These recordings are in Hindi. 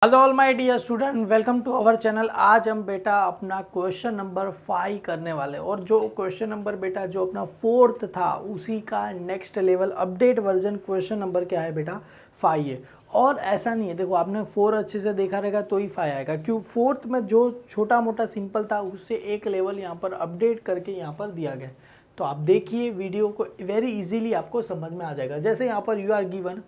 Hello all my dear student, welcome to our channel. आज हम बेटा अपना क्वेश्चन नंबर 5 करने वाले और जो क्वेश्चन नंबर बेटा जो अपना 4th था उसी का next level update version question number क्या है बेटा 5 है। और ऐसा नहीं है, देखो आपने 4 अच्छे से देखा रहेगा तो ही 5 आएगा, क्यों 4th में जो छोटा मोटा सिंपल था उससे एक लेवल यहाँ पर अपडेट करके यहाँ पर दिया गया। तो आप देखिए वीडियो को, वेरी इजीली आपको समझ में आ जाएगा। जैसे यहाँ पर you are given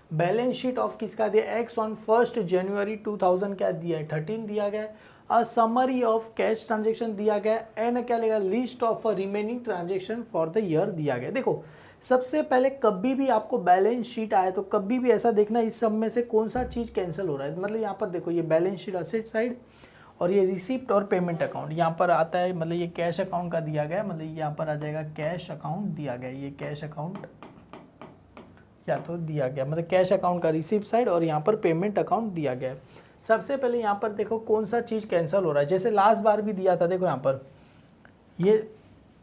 balance sheet of किसका दिया, एक्स ऑन 1 जनवरी 2000 क्या दिया है 13 दिया गया है। A summary of cash transaction दिया गया एंड क्या लेगा list of remaining transaction for the year दिया गया। देखो सबसे पहले कभी भी आपको बैलेंस शीट आए तो कभी भी ऐसा देखना इस सब में से कौन सा चीज़ कैंसिल हो रहा है। मतलब यहाँ पर देखो ये बैलेंस शीट असेट साइड और ये रिसिप्ट और पेमेंट अकाउंट यहाँ पर आता है, मतलब ये कैश अकाउंट का दिया गया है, मतलब यहाँ पर आ जाएगा कैश अकाउंट दिया गया, ये कैश अकाउंट या तो दिया गया, मतलब कैश अकाउंट का रिसिप्ट साइड और यहाँ पर पेमेंट अकाउंट दिया गया है। सबसे पहले यहाँ पर देखो कौन सा चीज़ कैंसिल हो रहा है। जैसे लास्ट बार भी दिया था, देखो यहाँ पर ये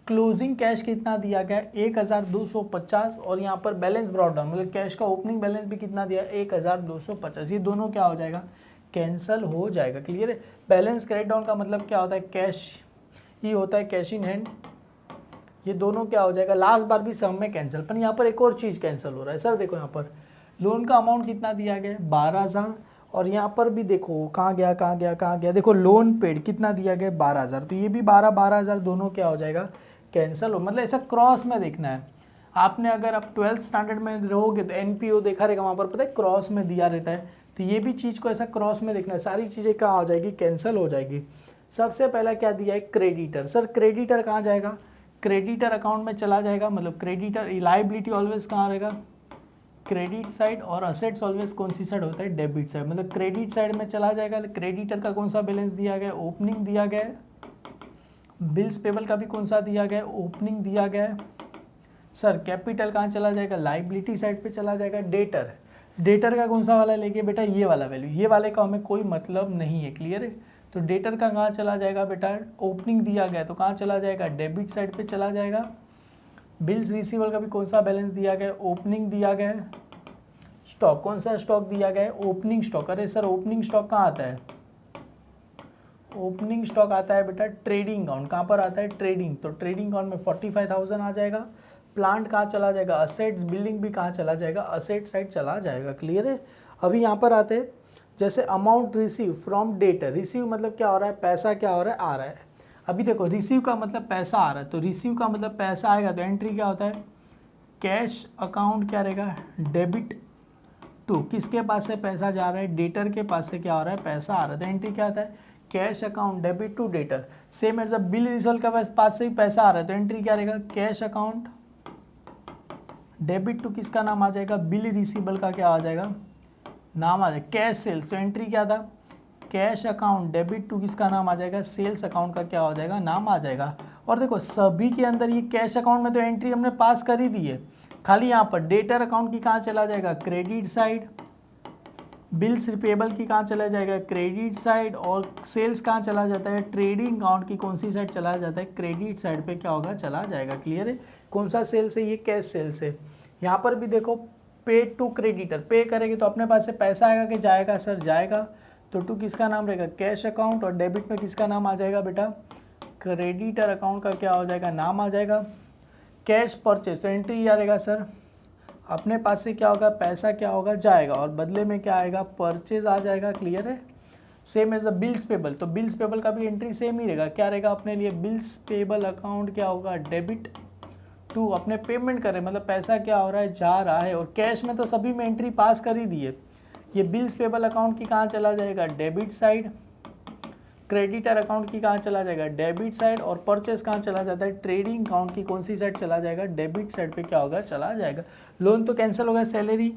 क्लोजिंग कैश कितना दिया गया 1250 और यहाँ पर बैलेंस ब्रॉट डाउन मतलब कैश का ओपनिंग बैलेंस भी कितना दिया 1250। ये दोनों क्या हो जाएगा कैंसिल हो जाएगा। क्लियर है। बैलेंस क्रेडिट डाउन का मतलब क्या होता है कैश ही होता है, कैश इन हैंड। ये दोनों क्या हो जाएगा लास्ट बार भी सम में कैंसिल। पर यहाँ पर एक और चीज़ कैंसिल हो रहा है सर। देखो यहाँ पर लोन का अमाउंट कितना दिया गया 12,000 और यहाँ पर भी देखो कहाँ गया देखो लोन पेड कितना दिया गया 12,000। तो ये भी 12,000 दोनों क्या हो जाएगा कैंसिल हो। मतलब ऐसा क्रॉस में देखना है आपने। अगर आप 12th स्टैंडर्ड में रहोगे तो एनपीओ देखा रहेगा, वहाँ पर पता है क्रॉस में दिया रहता है। तो ये भी चीज़ को ऐसा क्रॉस में देखना है, सारी चीज़ें कहाँ हो जाएगी कैंसिल हो जाएगी। सबसे पहला क्या दिया है क्रेडिटर। सर क्रेडिटर कहाँ जाएगा, क्रेडिटर अकाउंट में चला जाएगा। मतलब क्रेडिटर लाइबिलिटी ऑलवेज कहाँ रहेगा क्रेडिट साइड और असेट्स ऑलवेज कौन सी साइड होता है डेबिट साइड। मतलब क्रेडिट साइड में चला जाएगा। क्रेडिटर का कौन सा बैलेंस दिया गया ओपनिंग दिया गया है। बिल्स पेबल का भी कौन सा दिया गया ओपनिंग दिया गया है। सर कैपिटल कहाँ चला जाएगा लाइबिलिटी साइड पे चला जाएगा। डेटर का कौन सा वाला लेके बेटा ये वाला वैल्यू, ये वाले का हमें कोई मतलब नहीं है। क्लियर है। तो डेटर का कहाँ चला जाएगा बेटा ओपनिंग दिया गया तो कहाँ चला जाएगा डेबिट साइड पे चला जाएगा। बिल्स रिसीवल का भी कौन सा बैलेंस दिया गया ओपनिंग दिया गया है। स्टॉक कौन सा स्टॉक दिया गया है ओपनिंग स्टॉक। अरे सर ओपनिंग स्टॉक कहाँ आता है, ओपनिंग स्टॉक आता है बेटा ट्रेडिंग अकाउंट। कहाँ पर आता है ट्रेडिंग, तो ट्रेडिंग अकाउंट में 45,000 आ जाएगा। प्लांट कहाँ चला जाएगा असेट्स, बिल्डिंग भी कहाँ चला जाएगा असेट साइड चला जाएगा। क्लियर है। अभी यहाँ पर आते हैं जैसे amount receive from debtor. Receive मतलब क्या हो रहा है पैसा क्या हो रहा है आ रहा है। अभी देखो रिसीव का मतलब पैसा आ रहा है, तो रिसीव का मतलब पैसा आएगा तो एंट्री क्या होता है कैश अकाउंट क्या रहेगा डेबिट टू किसके पास से पैसा जा रहा है डेटर के पास से क्या हो रहा है पैसा आ रहा है। तो एंट्री क्या आता है cash account debit to debtor. Same as a bill receivable का पास से भी पैसा आ रहा है तो एंट्री क्या रहेगा कैश अकाउंट डेबिट टू किसका नाम आ जाएगा बिल रिसीवल का क्या आ जाएगा नाम आ जाएगा कैश सेल्स। तो एंट्री क्या था कैश अकाउंट डेबिट टू किसका नाम आ जाएगा सेल्स अकाउंट का क्या हो जाएगा नाम आ जाएगा। और देखो सभी के अंदर ये कैश अकाउंट में तो एंट्री हमने पास कर ही दी है, खाली यहाँ पर डेटर अकाउंट की कहाँ चला जाएगा क्रेडिट साइड, बिल्स रिपेबल की कहाँ चला जाएगा क्रेडिट साइड और सेल्स कहाँ चला जाता है ट्रेडिंग अकाउंट की कौन सी साइड चला जाता है क्रेडिट साइड पे क्या होगा चला जाएगा। क्लियर है। कौन सा सेल्स है ये कैश सेल्स है। यहाँ पर भी देखो पे टू क्रेडिटर, पे करेंगे तो अपने पास से पैसा आएगा कि जाएगा सर जाएगा। तो टू किसका नाम रहेगा कैश अकाउंट और डेबिट में किसका नाम आ जाएगा बेटा क्रेडिटर अकाउंट का क्या हो जाएगा नाम आ जाएगा। कैश परचेज तो एंट्री आ रहेगा सर अपने पास से क्या होगा पैसा क्या होगा जाएगा और बदले में क्या आएगा परचेज आ जाएगा। क्लियर है। Same as a bills payable, तो बिल्स पेबल का भी एंट्री सेम ही रहेगा क्या रहेगा अपने लिए बिल्स पेबल अकाउंट क्या होगा डेबिट टू अपने पेमेंट करें मतलब पैसा क्या हो रहा है जा रहा है। और कैश में तो सभी में एंट्री पास कर ही दी है। ये बिल्स पेबल अकाउंट की कहाँ चला जाएगा डेबिट साइड, क्रेडिटर अकाउंट की कहाँ चला जाएगा डेबिट साइड और परचेस कहाँ चला जाता है ट्रेडिंग अकाउंट की कौन सी साइड चला जाएगा डेबिट साइड पे क्या होगा चला जाएगा। लोन तो कैंसिल होगा, salary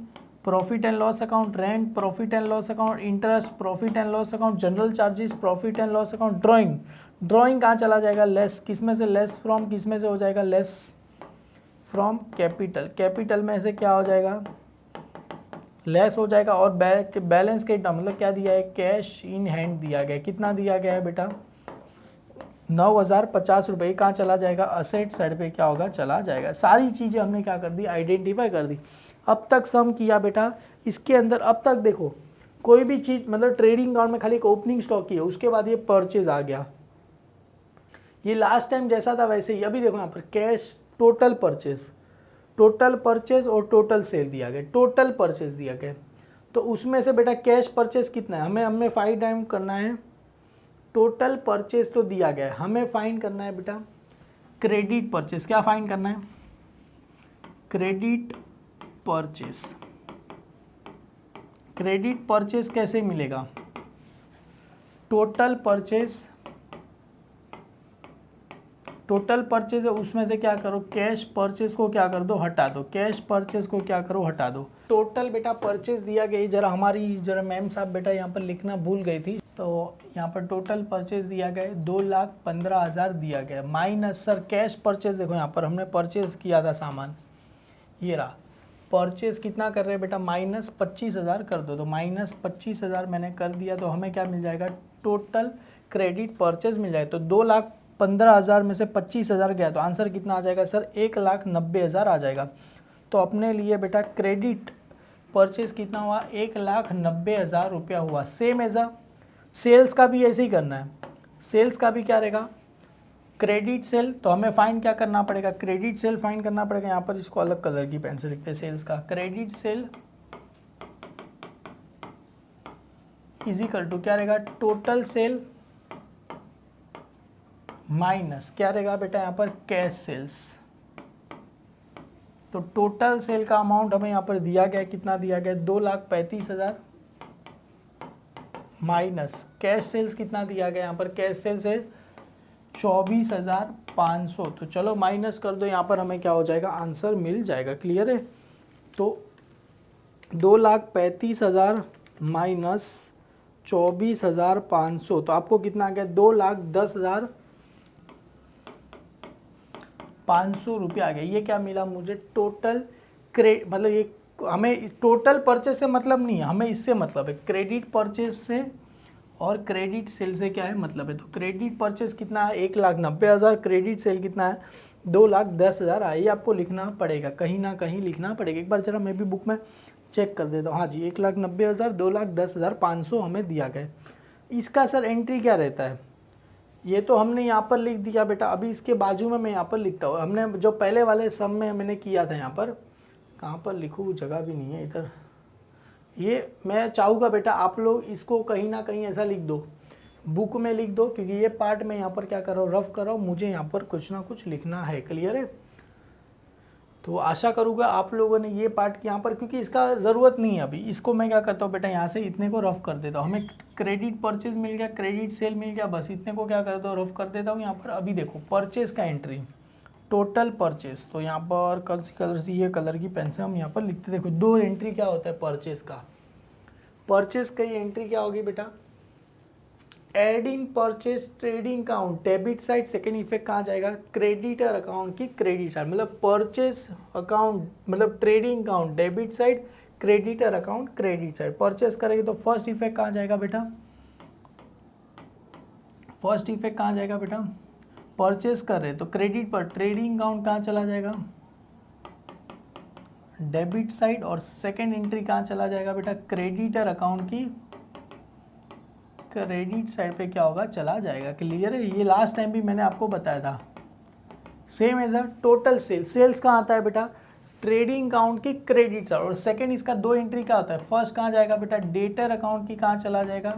profit and loss account, rent profit and loss account, interest profit and loss account, general charges profit and loss account, drawing कहाँ चला जाएगा लेस, किस में से लेस फ्रॉम किस में से हो जाएगा लेस फ्रॉम कैपिटल में से क्या हो जाएगा लेस हो जाएगा। और बैलेंस के मतलब क्या दिया है कैश इन हैंड दिया गया कितना दिया गया है बेटा 9,050 रुपये कहाँ चला जाएगा असेट साइड पे क्या होगा चला जाएगा। सारी चीज़ें हमने क्या कर दी आइडेंटिफाई कर दी। अब तक सम किया बेटा इसके अंदर। अब तक देखो कोई भी चीज़ मतलब ट्रेडिंग अकाउंट में खाली एक ओपनिंग स्टॉक की है, उसके बाद ये परचेज आ गया, ये लास्ट टाइम जैसा था वैसे ही। अभी देखो यहाँ पर कैश टोटल परचेज और टोटल सेल दिया गया, टोटल परचेज दिया गया, तो उसमें से बेटा कैश परचेज कितना है, हमें फाइंड आउट करना है। टोटल परचेज तो दिया गया है, हमें फाइंड करना है बेटा क्रेडिट परचेज। क्या फाइंड करना है? Credit purchase. क्रेडिट परचेज कैसे मिलेगा? टोटल परचेज है, उसमें से क्या करो, कैश परचेज को क्या कर दो, हटा दो, कैश परचेज को क्या करो, हटा दो। टोटल बेटा परचेज दिया गया, जरा मैम साहब बेटा यहाँ पर लिखना भूल गई थी, तो यहाँ पर टोटल परचेज दिया गया 2,15,000 दिया गया, माइनस सर कैश परचेज। देखो यहाँ पर हमने परचेज किया था सामान, ये रहा परचेज कितना कर रहे हैं बेटा, -25,000 कर दो, तो -25,000 मैंने कर दिया, तो हमें क्या मिल जाएगा, टोटल क्रेडिट परचेज मिल जाएगा। तो 2,15,000 में से 25,000 गया, तो आंसर कितना आ जाएगा सर, 1,90,000 आ जाएगा। तो अपने लिए बेटा क्रेडिट परचेज कितना हुआ, 1,90,000 रुपया हुआ। सेम एज अ सेल्स का भी ऐसे ही करना है, सेल्स का भी क्या रहेगा, क्रेडिट सेल। तो हमें फाइंड क्या करना पड़ेगा, क्रेडिट सेल फाइंड करना पड़ेगा। यहाँ पर इसको अलग कलर की पेन से लिखते हैं, सेल्स का credit sale is equal to क्या रहेगा, टोटल सेल माइनस क्या रहेगा बेटा यहाँ पर, कैश सेल्स। तो टोटल सेल का अमाउंट हमें यहाँ पर दिया गया, कितना दिया गया, 2,35,000 माइनस कैश सेल्स कितना दिया गया, यहाँ पर कैश सेल्स है 24,500। तो चलो माइनस कर दो, यहाँ पर हमें क्या हो जाएगा, आंसर मिल जाएगा। क्लियर है? तो 2,35,000 माइनस 24,500, तो आपको कितना आ गया, 2,10,500 रुपये आ गया। ये क्या मिला मुझे, टोटल मतलब ये हमें टोटल परचेज से मतलब नहीं है, हमें इससे मतलब है, क्रेडिट परचेज से और क्रेडिट सेल से क्या है मतलब है। तो क्रेडिट परचेज कितना है, 1,90,000, क्रेडिट सेल कितना है, 2,10,000 है। ये आपको लिखना पड़ेगा, कहीं ना कहीं लिखना पड़ेगा। एक बार जरा मैं भी बुक में चेक कर देता हूँ। हाँ जी, 1,90,000, 2,10,500 हमें दिया गया। इसका सर एंट्री क्या रहता है, ये तो हमने यहाँ पर लिख दिया बेटा। अभी इसके बाजू में मैं यहाँ पर लिखता हूँ, हमने जो पहले वाले सम में मैंने किया था, यहाँ पर कहाँ पर लिखूँ, जगह भी नहीं है इधर। ये मैं चाहूँगा बेटा आप लोग इसको कहीं ना कहीं ऐसा लिख दो, बुक में लिख दो, क्योंकि ये पार्ट मैं यहाँ पर क्या कर रहा हूँ, रफ कर रहा हूँ, मुझे यहाँ पर कुछ ना कुछ लिखना है। क्लियर है? तो आशा करूँगा आप लोगों ने ये पार्ट यहाँ पर, क्योंकि इसका ज़रूरत नहीं है अभी, इसको मैं क्या करता हूँ बेटा, यहाँ से इतने को रफ कर देता हूँ। हमें क्रेडिट परचेज मिल गया, क्रेडिट सेल मिल गया, बस इतने को क्या करता हूँ, रफ कर देता हूँ। यहाँ पर अभी देखो परचेज का एंट्री, टोटल परचेज, तो यहाँ पर कलर से, ये कलर की पेन से हम यहाँ पर लिखते, देखो 2 एंट्री क्या होता है परचेज का। परचेज का एंट्री क्या होगी बेटा, adding purchase trading account debit side, second effect कहाँ जाएगा, क्रेडिटर अकाउंट की क्रेडिट साइड, मतलब परचेज अकाउंट मतलब trading account debit side, creditor account credit side. Purchase करेंगे तो फर्स्ट इफेक्ट कहाँ जाएगा बेटा, फर्स्ट इफेक्ट कहाँ जाएगा बेटा, परचेज कर रहे तो क्रेडिट पर, ट्रेडिंग अकाउंट कहाँ चला जाएगा, डेबिट साइड, और सेकेंड एंट्री कहाँ चला जाएगा बेटा, क्रेडिटर अकाउंट की क्रेडिट साइड पे क्या होगा, चला जाएगा। क्लियर है? ये लास्ट टाइम भी मैंने आपको बताया था। Same as a total sale, sales कहाँ आता है बेटा, ट्रेडिंग अकाउंट की क्रेडिट साइड, और सेकेंड इसका 2 एंट्री का होता है। फर्स्ट कहाँ जाएगा बेटा, डेटर अकाउंट की कहाँ चला जाएगा,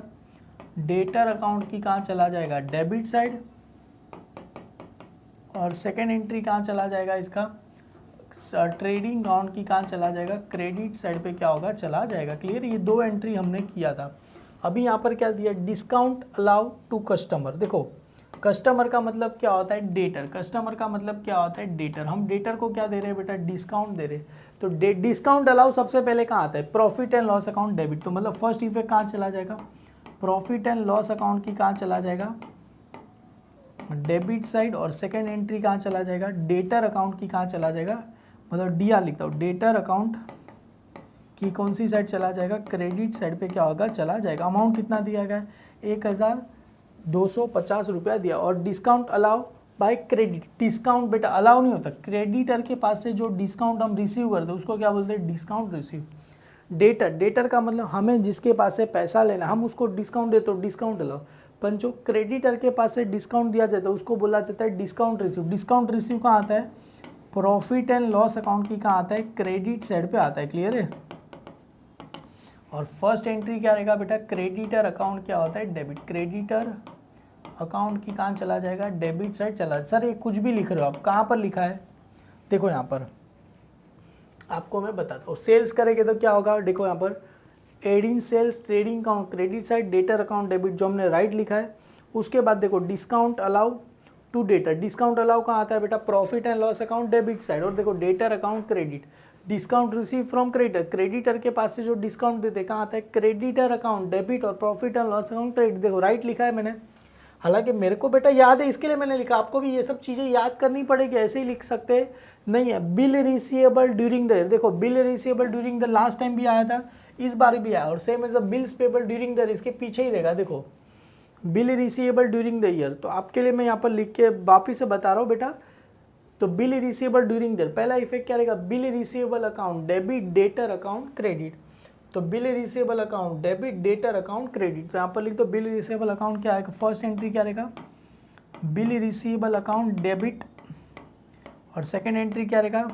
डेटर अकाउंट की कहाँ चला जाएगा, डेबिट साइड, और सेकेंड एंट्री कहाँ चला जाएगा इसका, ट्रेडिंग अकाउंट की कहाँ चला जाएगा, क्रेडिट साइड पे क्या होगा, चला जाएगा। क्लियर? ये 2 एंट्री हमने किया था। अभी यहाँ पर क्या दिया, डिस्काउंट अलाउ टू कस्टमर। देखो कस्टमर का मतलब क्या होता है, डेटर, कस्टमर का मतलब क्या होता है, डेटर। हम डेटर को क्या दे रहे हैं बेटा, डिस्काउंट दे रहे हैं। तो डिस्काउंट अलाउ सबसे पहले कहाँ आता है, profit and loss account debit. तो मतलब फर्स्ट इफेक्ट कहाँ चला जाएगा, प्रॉफिट एंड लॉस अकाउंट की कहाँ चला जाएगा, डेबिट साइड, और सेकेंड एंट्री कहाँ चला जाएगा, डेटर अकाउंट की कहाँ चला जाएगा, मतलब डी आर लिखता हूँ, डेटर अकाउंट की कौन सी साइड चला जाएगा, क्रेडिट साइड पे क्या होगा, चला जाएगा। अमाउंट कितना दिया गया, 1,250 रुपया दिया। और discount allow by credit, discount बेटा अलाउ नहीं होता, क्रेडिटर के पास से जो डिस्काउंट हम रिसीव करते हैं उसको क्या बोलते हैं, डिस्काउंट रिसीव। डेटर, डेटर का मतलब हमें जिसके पास से पैसा लेना, हम उसको डिस्काउंट देते हो डिस्काउंट लो, पर जो क्रेडिटर के पास से डिस्काउंट दिया जाता है उसको बोला जाता है डिस्काउंट रिसीव। डिस्काउंट रिसीव कहाँ आता है? प्रॉफिट एंड लॉस अकाउंट की कहाँ आता है? क्रेडिट साइड पे आता है। क्लियर है? और फर्स्ट एंट्री क्या रहेगा बेटा? क्रेडिटर अकाउंट क्या होता है? डेबिट। क्रेडिटर अकाउंट की कहाँ चला जाएगा? डेबिट साइड चला। सर ये कुछ भी लिख रहे हो आप, कहाँ पर लिखा है? देखो यहाँ पर आपको मैं बताता हूँ। सेल्स करेंगे तो क्या होगा? देखो यहाँ पर adding sales, trading account credit side, debtor account debit, जो हमने राइट लिखा है। उसके बाद देखो discount allow to debtor. Discount allow कहाँ आता है बेटा? Profit and loss account debit side. और देखो debtor account credit, discount receive from creditor. Creditor के पास से जो डिस्काउंट देते कहाँ आता है? क्रेडिटर अकाउंट डेबिट और profit and loss account credit. देखो राइट लिखा है मैंने, हालांकि मेरे को बेटा याद है इसके लिए मैंने लिखा, आपको भी ये सब चीज़ें याद करनी पड़ेगी, ऐसे ही लिख सकते नहीं है। Bill receivable during the year, देखो bill receivable during the, last time भी आया था, इस बार भी आया। और same as a bills payable during the, इसके पीछे ही रहेगा। देखो bill receivable during the year, तो आपके लिए मैं यहाँ पर लिख के वापिस से बता रहा हूँ बेटा। तो बिल रिसीवेबल ड्यूरिंग द, पहला इफेक्ट क्या रहेगा? Bill receivable account debit, debtor account credit. तो bill receivable account debit, debtor account credit. तो यहाँ पर लिख दो बिल रिसीवेबल अकाउंट क्या आएगा? फर्स्ट एंट्री क्या रहेगा? बिल रिसीवेबल अकाउंट डेबिट, और सेकंड एंट्री क्या रहेगा?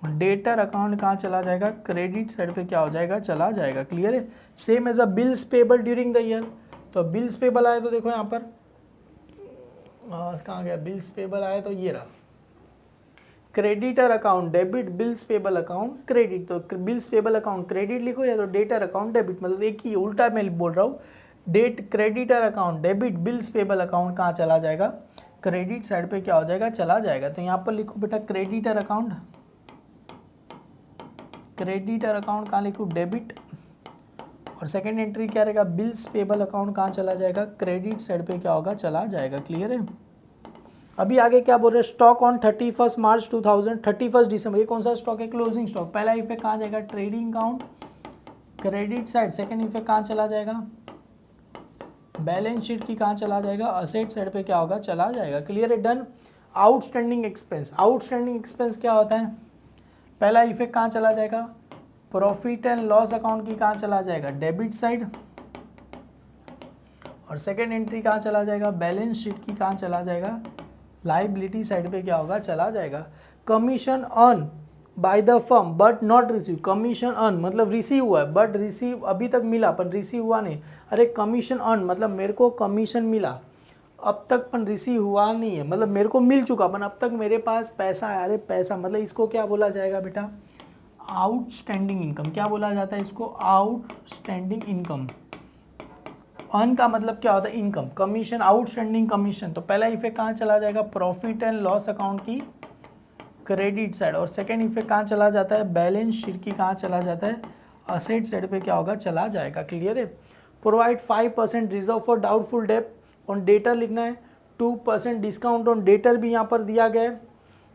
डेटर अकाउंट कहाँ चला जाएगा? क्रेडिट साइड पे क्या हो जाएगा? चला जाएगा। क्लियर है? Same as a bills payable during the year. तो बिल्स पेबल आए तो देखो यहाँ पर कहाँ गया? बिल्स पेबल आए तो ये रहा, creditor account debit, bills payable account credit. तो बिल्स पेबल अकाउंट क्रेडिट लिखो या तो डेटर अकाउंट डेबिट, मतलब एक ही उल्टा मैं बोल रहा हूँ। Debt creditor account debit, bills payable account कहाँ चला जाएगा? क्रेडिट साइड पे क्या हो जाएगा? चला जाएगा। तो यहाँ पर लिखो बेटा क्रेडिटर अकाउंट, क्रेडिटर अकाउंट कहाँ लिखूँ? डेबिट। और सेकेंड एंट्री क्या रहेगा? बिल्स पेबल अकाउंट कहाँ चला जाएगा? क्रेडिट साइड पे क्या होगा? चला जाएगा। क्लियर है? अभी आगे क्या बोल रहे हैं? स्टॉक ऑन 31 मार्च 2000, 31 दिसंबर, ये कौन सा स्टॉक है? Closing stock. पहला इफेक्ट कहाँ जाएगा? Trading account credit side. Second effect कहाँ चला जाएगा? बैलेंस शीट की कहाँ चला जाएगा? असेट साइड पे क्या होगा? चला जाएगा। क्लियर है? Done. Outstanding expense, outstanding expense क्या होता है? पहला इफेक्ट कहाँ चला जाएगा? प्रॉफिट एंड लॉस अकाउंट की कहाँ चला जाएगा? Debit side. और सेकेंड एंट्री कहाँ चला जाएगा? बैलेंस शीट की कहाँ चला जाएगा? लाइबिलिटी साइड पे क्या होगा? चला जाएगा। Commission earn by the firm but not receive, commission earn मतलब रिसीव हुआ है बट रिसीव अभी तक मिला पर रिसीव हुआ नहीं। अरे कमीशन अर्न मतलब मेरे को कमीशन मिला अब तक पर रिसीव हुआ नहीं है, मतलब मेरे को मिल चुका पर अब तक मेरे पास पैसा है। अरे पैसा मतलब इसको क्या बोला जाएगा बेटा? Outstanding income. क्या बोला जाता है इसको? Outstanding income. अर्न का मतलब क्या होता है? इनकम। Commission, outstanding commission. तो पहला इफेक्ट कहाँ चला जाएगा? प्रॉफिट एंड लॉस अकाउंट की क्रेडिट साइड। और सेकेंड इफेक्ट कहाँ चला जाता है? बैलेंस शीट की कहाँ चला जाता है? असेट साइड पे क्या होगा? चला जाएगा। क्लियर है? Provide 5% reserve for doubtful debt on debtor लिखना है। 2% डिस्काउंट ऑन डेटर भी यहाँ पर दिया गया है।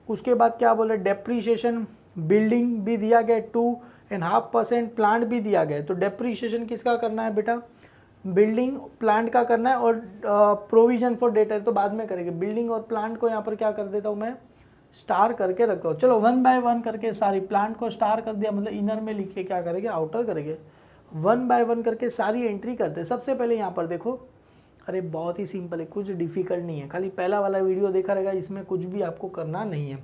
उसके बाद क्या बोले? डेप्रीशिएशन बिल्डिंग भी दिया गया है। 2.5% प्लांट भी दिया गया है। तो डेप्रीशिएशन किसका करना है बेटा? बिल्डिंग प्लांट का करना है। और प्रोविजन फॉर डेटर तो बाद में करेंगे। बिल्डिंग और प्लांट को यहाँ पर क्या कर देता हूँ मैं? स्टार करके रखता हूँ। चलो 1 बाय 1 करके सारी प्लांट को स्टार कर दिया, मतलब इनर में लिख के क्या करेंगे? आउटर करेंगे। 1 बाय 1 करके सारी एंट्री करते हैं। सबसे पहले यहाँ पर देखो, अरे बहुत ही सिंपल है, कुछ डिफिकल्ट नहीं है, खाली पहला वाला वीडियो देखा रहेगा, इसमें कुछ भी आपको करना नहीं है।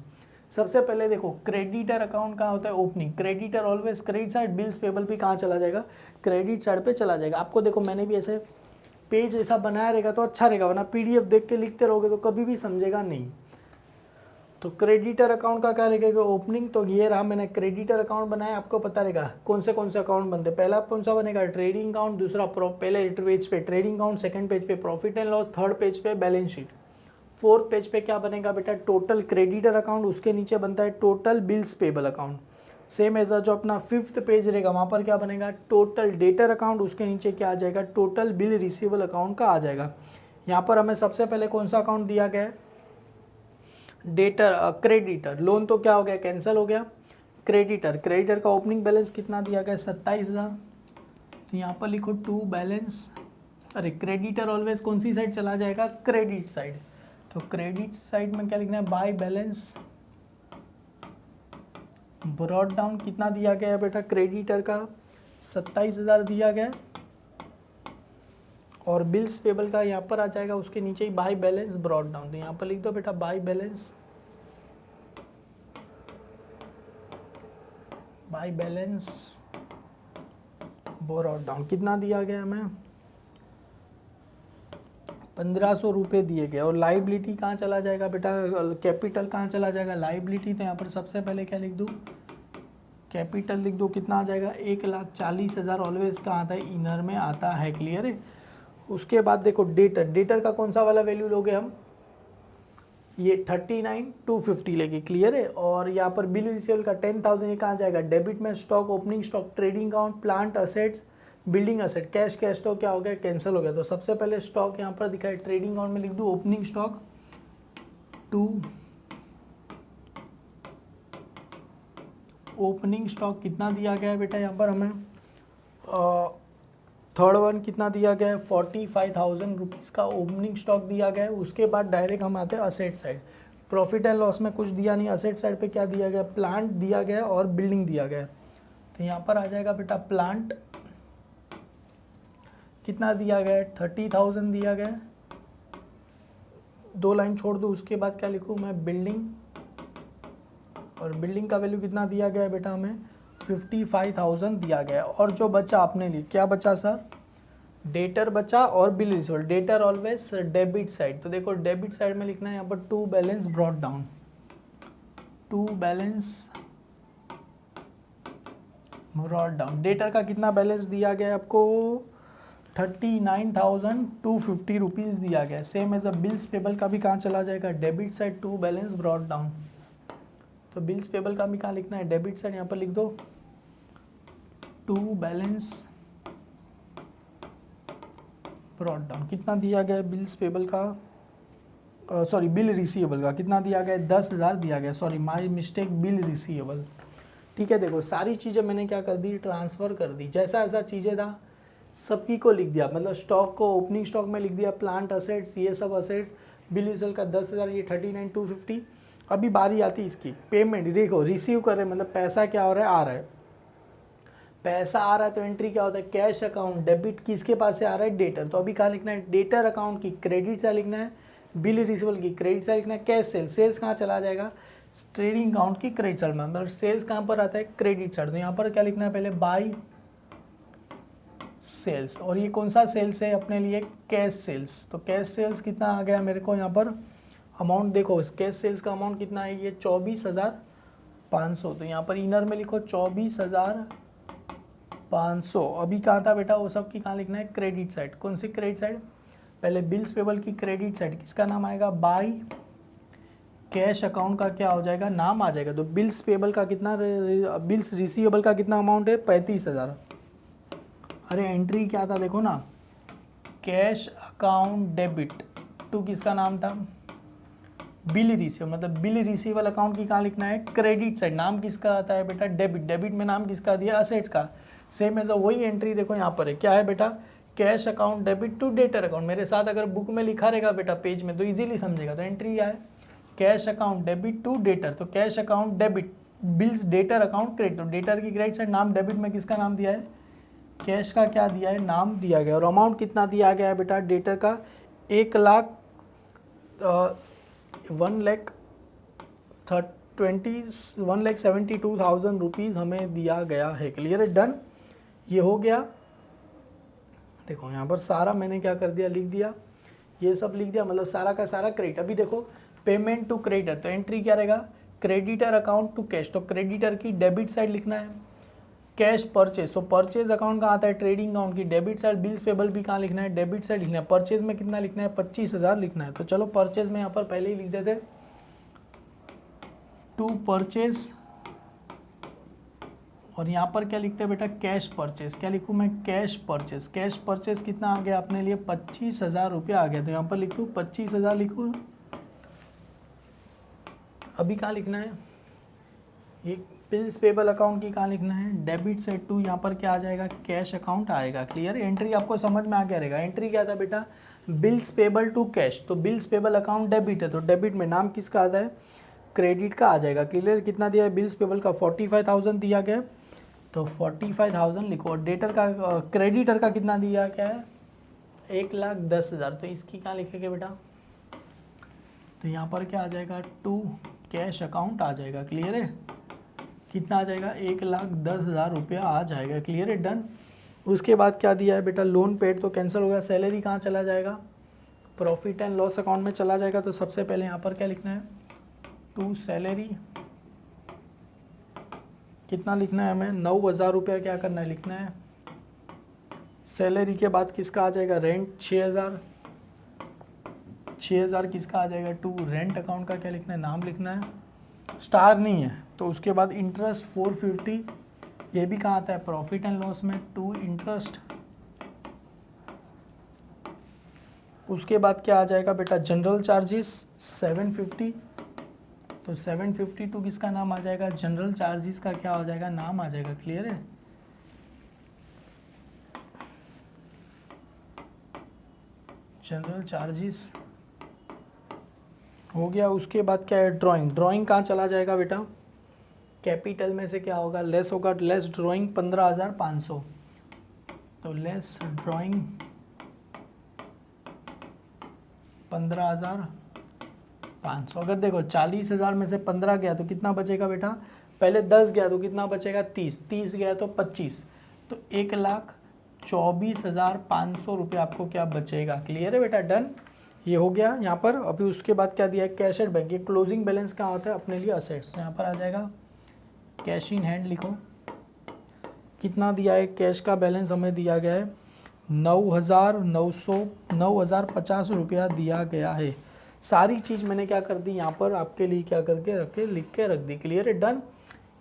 सबसे पहले देखो क्रेडिटर अकाउंट कहाँ होता है? Opening. Creditor always credit side, bills payable भी कहाँ चला जाएगा? क्रेडिट साइड पे चला जाएगा। आपको देखो मैंने भी ऐसे पेज ऐसा बनाया रहेगा तो अच्छा रहेगा, वरना पीडीएफ देख के लिखते रहोगे तो कभी भी समझेगा नहीं। तो क्रेडिटर अकाउंट का क्या लिखेगा? ओपनिंग। तो ये रहा, मैंने क्रेडिटर अकाउंट बनाया, आपको पता रहेगा कौन से अकाउंट बनते हैं। पहला कौन सा बनेगा? Trading account. दूसरा पहले पेज पे ट्रेडिंग अकाउंट, सेकंड पेज पे profit and loss, third page पे बैलेंस शीट, फोर्थ पेज पे क्या बनेगा बेटा? Total creditor account. उसके नीचे बनता है total bills payable account. Same as जो अपना फिफ्थ पेज रहेगा वहाँ पर क्या बनेगा? Total debtor account. उसके नीचे क्या आ जाएगा? टोटल बिल रिसीवेबल अकाउंट का आ जाएगा। यहाँ पर हमें सबसे पहले कौन सा अकाउंट दिया गया है? Debtor creditor. लोन तो क्या हो गया? कैंसिल हो गया। क्रेडिटर, क्रेडिटर का ओपनिंग बैलेंस कितना दिया गया? 27,000। तो यहाँ पर लिखो टू बैलेंस। अरे क्रेडिटर ऑलवेज कौन सी साइड चला जाएगा? Credit side. तो क्रेडिट साइड में क्या लिखना है? बाय बैलेंस ब्रॉड डाउन कितना दिया गया है बेटा, क्रेडिटर का 27,000 दिया गया है, और बिल्स पेबल का यहाँ पर आ जाएगा उसके नीचे ही बाय बैलेंस ब्रॉड डाउन। तो यहाँ पर लिख दो बेटा बाय बैलेंस ब्रॉड डाउन कितना दिया गया हमें, 1500 रुपये दिए गए। और लाइबिलिटी कहाँ चला जाएगा बेटा, कैपिटल कहाँ चला जाएगा, लाइबिलिटी। तो यहाँ पर सबसे पहले क्या लिख दूँ, कैपिटल लिख दो, कितना आ जाएगा 1,40,000। ऑलवेज कहाँ आता है, इनर में आता है, क्लियर है। उसके बाद देखो डेटर, डेटर का कौन सा वाला वैल्यू लोगे हम, ये 39,250 लेके, क्लियर है। और यहाँ पर बिल रिसीवेबल का 10,000 ये कहाँ जाएगा, डेबिट में stock, opening stock, trading account, plant assets, building asset, cash stock क्या हो गया, कैंसिल हो गया। तो सबसे पहले स्टॉक यहाँ पर दिखाए, ट्रेडिंग अकाउंट में लिख दूँ ओपनिंग स्टॉक 2, ओपनिंग स्टॉक कितना दिया गया है बेटा यहाँ पर हमें, थर्ड वन कितना दिया गया है, 45,000 रुपीज़ का ओपनिंग स्टॉक दिया गया है। उसके बाद डायरेक्ट हम आते हैं asset side, profit and loss में कुछ दिया नहीं, असेट साइड पे क्या दिया गया, प्लांट दिया गया और बिल्डिंग दिया गया। तो यहाँ पर आ जाएगा बेटा प्लांट कितना दिया गया है, 30,000 दिया गया है, 2 लाइन छोड़ दो। उसके बाद क्या लिखूँ मैं, बिल्डिंग, और बिल्डिंग का वैल्यू कितना दिया गया है बेटा हमें, 55,000 दिया गया है। और जो बचा अपने लिए क्या बचा सर, डेटर बचा और bill receivable. Debtor always debit side, तो देखो डेबिट साइड में लिखना है यहाँ पर to balance brought down, to balance brought down. Debtor का कितना बैलेंस दिया गया है आपको, 39,250 रुपीज़ दिया गया है। Same as a bills payable का भी कहाँ चला जाएगा, debit side to balance brought down. तो बिल्स पेबल का भी कहाँ लिखना है, डेबिट साइड, यहाँ पर लिख दो टू बैलेंस ब्रॉड डाउन। कितना दिया गया है बिल्स पेबल का, सॉरी बिल रिसीवेबल का कितना दिया गया है, 10,000 दिया गया, sorry my mistake, bill receivable. ठीक है, देखो सारी चीज़ें मैंने क्या कर दी, ट्रांसफ़र कर दी, जैसा ऐसा चीज़ें था सबकी को लिख दिया। मतलब स्टॉक को ओपनिंग स्टॉक में लिख दिया, प्लांट असेट्स ये सब असेट्स, बिल रिसीवेबल का 10,000, ये 39,250। अभी बारी आती है इसकी पेमेंट। देखो रिसीव कर रहे हैं, मतलब पैसा क्या हो रहा है, आ रहा है, पैसा आ रहा है तो एंट्री क्या होता है, कैश अकाउंट डेबिट किसके पास से आ रहा है, डेटर। तो अभी कहाँ लिखना है, डेटर अकाउंट की क्रेडिट साइड लिखना है, बिल रिसीवेबल की क्रेडिट साइड लिखना है, कैश सेल्स, सेल्स कहाँ चला जाएगा, ट्रेडिंग अकाउंट की क्रेडिट साइड में, मतलब सेल्स कहाँ पर आता है, क्रेडिट साइड। तो यहाँ पर क्या लिखना है, पहले बाय सेल्स, और ये कौन सा सेल्स है अपने लिए, कैश सेल्स। तो कैश सेल्स कितना आ गया मेरे को यहाँ पर अमाउंट, देखो इस कैश सेल्स का अमाउंट कितना है, ये 24,500। तो यहाँ पर इनर में लिखो 24,500। अभी कहाँ था बेटा, वो सब की कहाँ लिखना है, क्रेडिट साइड। कौन सी क्रेडिट साइड, पहले बिल्स पेबल की क्रेडिट साइड, किसका नाम आएगा, बाय कैश अकाउंट का क्या हो जाएगा, नाम आ जाएगा। तो बिल्स पेबल का कितना, बिल्स रिसीवेबल का कितना अमाउंट है, 35,000। अरे एंट्री क्या था देखो ना, कैश अकाउंट डेबिट टू किसका नाम था, बिल रिसीवेबल, मतलब बिल रिसीवेबल अकाउंट की कहाँ लिखना है, क्रेडिट साइड। नाम किसका आता है बेटा, डेबिट, डेबिट में नाम किसका दिया, असेट्स का। सेम एज वही एंट्री देखो यहाँ पर है, क्या है बेटा, cash account debit to debtor account. मेरे साथ अगर बुक में लिखा रहेगा बेटा पेज में तो इजीली समझेगा। तो एंट्री क्या है, cash account debit to debtor. तो cash account debit, bills debtor account credit. तो डेटर की क्रेडिट साइड, नाम डेबिट में किसका नाम दिया है, कैश का क्या दिया है, नाम दिया गया। और अमाउंट कितना दिया गया है बेटा डेटर का, 1,72,000 रुपीज़ हमें दिया गया है। क्लियर है, डन, ये हो गया। देखो यहाँ पर सारा मैंने क्या कर दिया, लिख दिया, ये सब लिख दिया, मतलब सारा का सारा क्रेडिट। अभी देखो पेमेंट टू क्रेडिटर, तो एंट्री क्या रहेगा, क्रेडिटर अकाउंट टू कैश। तो क्रेडिटर की डेबिट साइड लिखना है, कैश परचेज, तो परचेज अकाउंट कहाँ आता है, ट्रेडिंग अकाउंट की डेबिट साइड। बिल्स पेबल भी कहाँ लिखना है, डेबिट साइड लिखना है। परचेज में कितना लिखना है, 25,000 लिखना है। तो चलो परचेज में यहाँ पर पहले ही लिख देते, टू परचेज, और यहाँ पर क्या लिखते हैं बेटा, कैश परचेज। क्या लिखूँ मैं, कैश परचेज। कैश परचेज कितना आ गया अपने लिए, 25,000 रुपया आ गया। तो यहाँ पर लिखूँ 25,000 लिखूँ। अभी कहाँ लिखना है, ये बिल्स पेबल अकाउंट की कहाँ लिखना है, डेबिट साइड टू, यहाँ पर क्या आ जाएगा, कैश अकाउंट आएगा। क्लियर, एंट्री आपको समझ में आ गया रहेगा। एंट्री क्या था बेटा, बिल्स पेबल टू कैश। तो बिल्स पेबल अकाउंट डेबिट है, तो डेबिट में नाम किसका आता है, क्रेडिट का आ जाएगा। क्लियर, कितना दिया है बिल्स पेबल का 45,000 दिया गया है, तो 45,000 लिखो। और डेटर का क्रेडिटर का कितना दिया क्या है 1,10,000, तो इसकी कहाँ लिखेंगे बेटा, तो यहाँ पर क्या आ जाएगा टू कैश अकाउंट आ जाएगा। क्लियर है, कितना आ जाएगा 1,10,000 रुपया आ जाएगा। क्लियर है, डन। उसके बाद क्या दिया है बेटा, लोन पेड तो कैंसिल हो गया। सैलरी कहाँ चला जाएगा, प्रॉफिट एंड लॉस अकाउंट में चला जाएगा। तो सबसे पहले यहाँ पर क्या लिखना है, टू सैलरी कितना लिखना है हमें 9,000 रुपया क्या करना है लिखना है। सैलरी के बाद किसका आ जाएगा, रेंट 6,000, 6,000 किसका आ जाएगा, टू रेंट अकाउंट का क्या लिखना है, नाम लिखना है, स्टार नहीं है। तो उसके बाद इंटरेस्ट 450, ये भी कहाँ आता है प्रॉफिट एंड लॉस में, टू इंटरेस्ट। उसके बाद क्या आ जाएगा बेटा, जनरल चार्जेस 750, तो 752 किसका नाम आ जाएगा, जनरल चार्जेस का क्या हो जाएगा, नाम आ जाएगा। क्लियर है, जनरल चार्जेस हो गया। उसके बाद क्या है, ड्राइंग, ड्राइंग कहाँ चला जाएगा बेटा, कैपिटल में से क्या होगा, लेस होगा, लेस ड्राइंग 15,500, तो लेस ड्राइंग 15,500। अगर देखो 40,000 में से 15 गया तो कितना बचेगा बेटा, पहले 10 गया तो कितना बचेगा 30, 30 गया तो 25, तो 1,24,500 रुपये आपको क्या बचेगा। क्लियर है बेटा, डन, ये हो गया यहाँ पर। अभी उसके बाद क्या दिया है, कैश एट बैंक, ये क्लोजिंग बैलेंस कहाँ होता है अपने लिए, असेट्स, यहाँ पर आ जाएगा कैश इन हैंड लिखो। कितना दिया है, कैश का बैलेंस हमें दिया गया है 9,50 रुपया दिया गया है। सारी चीज़ मैंने क्या कर दी यहाँ पर आपके लिए, क्या करके रखे, लिख के रख दी। क्लियर है, डन।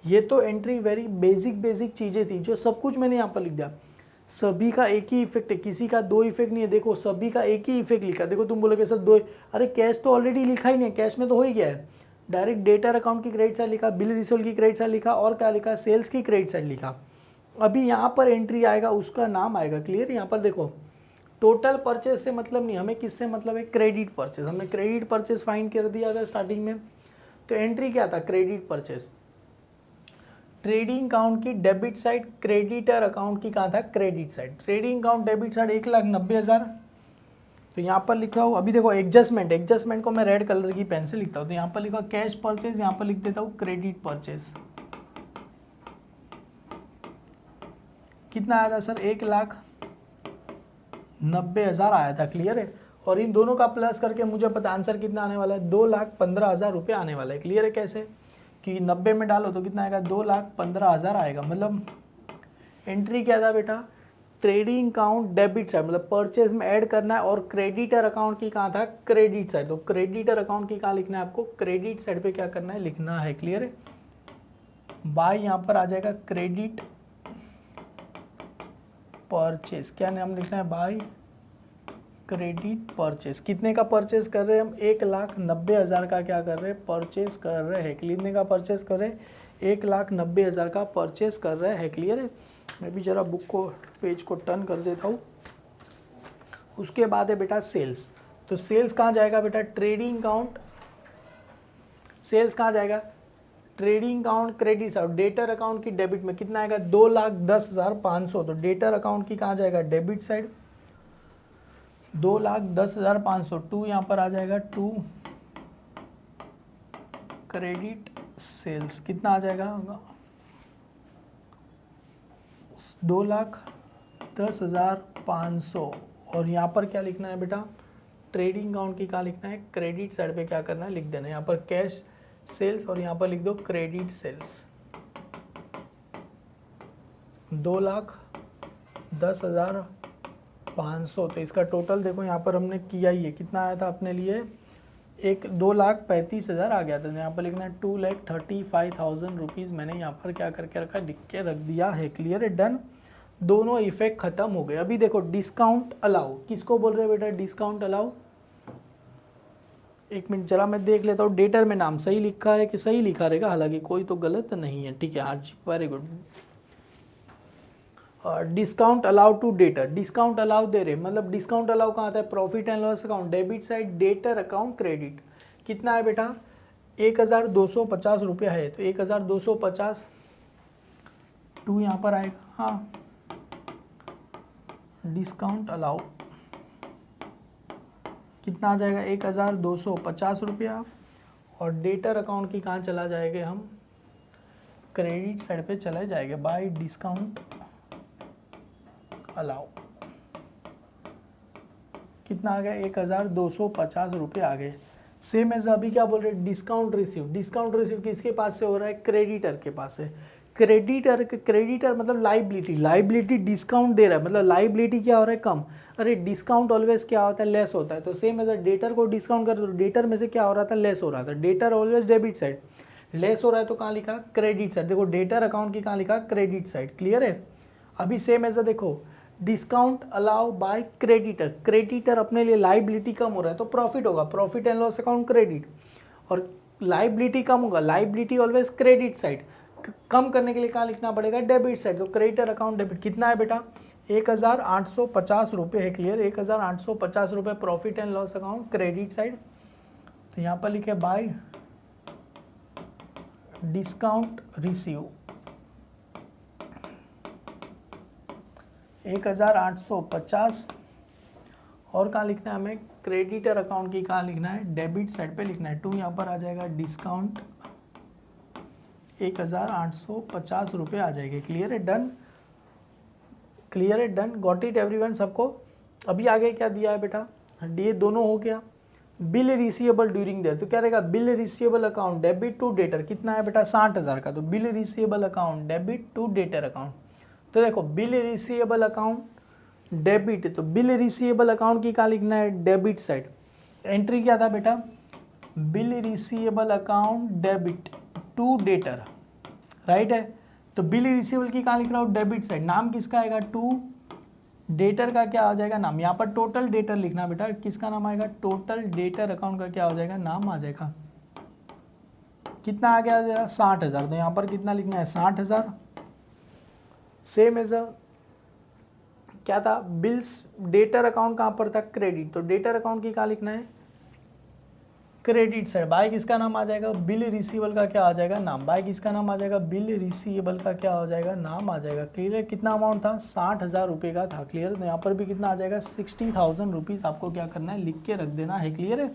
ये तो एंट्री वेरी बेसिक चीज़ें थी जो सब कुछ मैंने यहाँ पर लिख दिया। सभी का एक ही इफेक्ट है, किसी का दो इफेक्ट नहीं है। देखो सभी का एक ही इफेक्ट लिखा। देखो तुम बोलोगे सर दो, अरे कैश तो ऑलरेडी लिखा ही नहीं है, कैश में तो हो ही गया है। डायरेक्ट डेटर अकाउंट की क्रेडिट साइड लिखा, बिल रिसीवेबल की क्रेडिट साइड लिखा, और क्या लिखा, सेल्स की क्रेडिट साइड लिखा। अभी यहाँ पर एंट्री आएगा, उसका नाम आएगा। क्लियर, यहाँ पर देखो टोटल परचेज से मतलब नहीं, हमें किससे मतलब है, क्रेडिट परचेज। हमने क्रेडिट परचेज फाइंड कर दिया अगर स्टार्टिंग में, तो एंट्री क्या था, क्रेडिट परचेज। ट्रेडिंग अकाउंट की डेबिट साइड, क्रेडिटर अकाउंट की कहाँ था, credit side. Trading account debit side 1,90,000, तो यहाँ पर लिखा हो। अभी देखो एडजस्टमेंट को मैं रेड कलर की पेन से लिखता हूँ, तो यहाँ पर लिखा कैश परचेज, यहाँ पर लिख देता हूँ क्रेडिट परचेज। कितना आया था सर, 1,90,000 आया था। क्लियर है, और इन दोनों का प्लस करके मुझे पता आंसर कितना आने वाला है, 2,15,000 रुपये आने वाला है। क्लियर है, कैसे कि 90 में डालो तो कितना आएगा, 2,15,000 आएगा। मतलब एंट्री क्या था बेटा, ट्रेडिंग अकाउंट डेबिट साइड, मतलब परचेज में ऐड करना है, और क्रेडिटर अकाउंट की कहाँ था, क्रेडिट साइड। तो क्रेडिटर अकाउंट की कहाँ लिखना है आपको, क्रेडिट साइड पे क्या करना है, लिखना है। क्लियर है, बाय यहाँ पर आ जाएगा क्रेडिट परचेज, क्या नाम लिखना है, बाय क्रेडिट परचेज। कितने का परचेज कर रहे हैं हम, 1,90,000 का क्या कर रहे हैं, परचेज कर रहे हैं। कितने का परचेज कर रहे हैं, 1,90,000 का परचेज कर रहे हैं। क्लियर है, मैं भी जरा बुक को पेज को टर्न कर देता हूँ। उसके बाद है बेटा सेल्स, तो सेल्स कहाँ जाएगा बेटा, ट्रेडिंग अकाउंट, सेल्स कहाँ जाएगा, trading account credit side, debtor account की डेबिट में कितना आएगा, 2,10,500, तो डेटर अकाउंट की कहाँ जाएगा, डेबिट साइड, 2,10,500। टू यहाँ पर आ जाएगा, टू क्रेडिट सेल्स, कितना आ जाएगा, 2,10,500। और यहाँ पर क्या लिखना है बेटा, ट्रेडिंग अकाउंट की कहाँ लिखना है, क्रेडिट साइड पे क्या करना है, लिख देना है यहाँ पर कैश सेल्स, और यहाँ पर लिख दो क्रेडिट सेल्स। 2,10,500, तो इसका टोटल देखो यहाँ पर हमने किया ही है, कितना आया था अपने लिए, 2,35,000 आ गया था। यहाँ पर लिखना है 2,35,000 रुपीज़, मैंने यहाँ पर क्या करके रखा, लिख के रख दिया है। क्लियर है, डन। दोनों इफेक्ट खत्म हो गए। अभी देखो डिस्काउंट अलाउ, किसको बोल रहे हैं बेटा, डिस्काउंट अलाउ। एक मिनट जरा मैं देख लेता हूँ डेटर में नाम सही लिखा है कि सही लिखा रहेगा, हालांकि कोई तो गलत नहीं है। ठीक है, हाँ जी, very good. Discount allow to debtor, discount allow दे रहे, मतलब डिस्काउंट अलाउ कहाँ आता है, profit and loss account, debit side, debtor account, credit. कितना है बेटा, 1250 रुपया है, तो 1250 टू यहाँ पर आएगा, हाँ डिस्काउंट अलाउ कितना आ जाएगा 1250 रुपया। और डेटर अकाउंट की कहाँ चला जाएंगे हम, क्रेडिट साइड पे चले जाएंगे बाय डिस्काउंट अलाउ, कितना आ गया 1250 रुपये आ गए। सेम एज अभी क्या बोल रहे हैं, डिस्काउंट रिसीव। डिस्काउंट रिसीव किसके पास से हो रहा है, क्रेडिटर के पास से। क्रेडिटर मतलब लाइबिलिटी डिस्काउंट दे रहा है, मतलब लाइबिलिटी क्या हो रहा है, कम। अरे डिस्काउंट ऑलवेज क्या होता है, लेस होता है। तो सेम एज डेटर को डिस्काउंट कर, तो डेटर में से क्या हो रहा था, लेस हो रहा था। Debtor always debit side, less हो रहा है तो कहाँ लिखा, क्रेडिट साइड। देखो डेटर अकाउंट की कहाँ लिखा, क्रेडिट साइड। क्लियर है। अभी सेम एज देखो, discount allow by creditor. Creditor अपने लिए लाइबिलिटी कम हो रहा है तो प्रॉफिट होगा, profit and loss account credit. और लाइबिलिटी कम होगा, लाइबिलिटी ऑलवेज क्रेडिट साइड। कम करने के लिए कहाँ लिखना पड़ेगा, डेबिट साइड। तो क्रेडिटर अकाउंट डेबिट कितना है बेटा, 1850 रुपये है। क्लियर, 1850 रुपये profit and loss account credit side. तो यहाँ पर लिखे बाय डिस्काउंट रिसीव 1850। और कहाँ लिखना है हमें, क्रेडिटर अकाउंट की कहाँ लिखना है, डेबिट साइड पे लिखना है। टू यहाँ पर आ जाएगा डिस्काउंट 1850 रुपये आ जाएंगे। क्लियर है, डन। क्लियर है, डन, गॉट इट एवरीवन सबको। अभी आगे क्या दिया है बेटा, ये दोनों हो गया। बिल रिसीवेबल ड्यूरिंग देयर, तो क्या रहेगा, bill receivable account debit to debtor कितना है बेटा, 60,000 का। तो bill receivable account debit to debtor account. तो देखो बिल रिसीवेबल अकाउंट डेबिट, तो बिल रिसीवेबल अकाउंट की कहाँ लिखना है, डेबिट साइड। एंट्री क्या था बेटा, bill receivable account debit to debtor, right है। तो बिल रिसीवेबल की कहाँ लिख रहा हूँ, डेबिट साइड। नाम किसका आएगा, टू डेटर का क्या आ जाएगा, नाम। यहाँ पर टोटल डेटर लिखना बेटा, किसका नाम आएगा, टोटल डेटर अकाउंट का क्या हो जाएगा, नाम आ जाएगा। कितना आ गया, 60,000। तो यहाँ पर कितना लिखना है, 60,000। सेम एज क्या था, बिल्स डेटर अकाउंट कहाँ पर था, क्रेडिट। तो डेटर अकाउंट की कहाँ लिखना है, क्रेडिट साइड। बाय किसका नाम आ जाएगा, बिल रिसीवेबल का क्या आ जाएगा, नाम। बाय किसका नाम आ जाएगा, बिल रिसीवेबल का क्या हो जाएगा, नाम आ जाएगा। क्लियर है, कितना अमाउंट था, 60,000 रुपये का था। क्लियर, तो यहाँ पर भी कितना आ जाएगा, 60,000 रुपीज़ आपको क्या करना है, लिख के रख देना है। क्लियर है,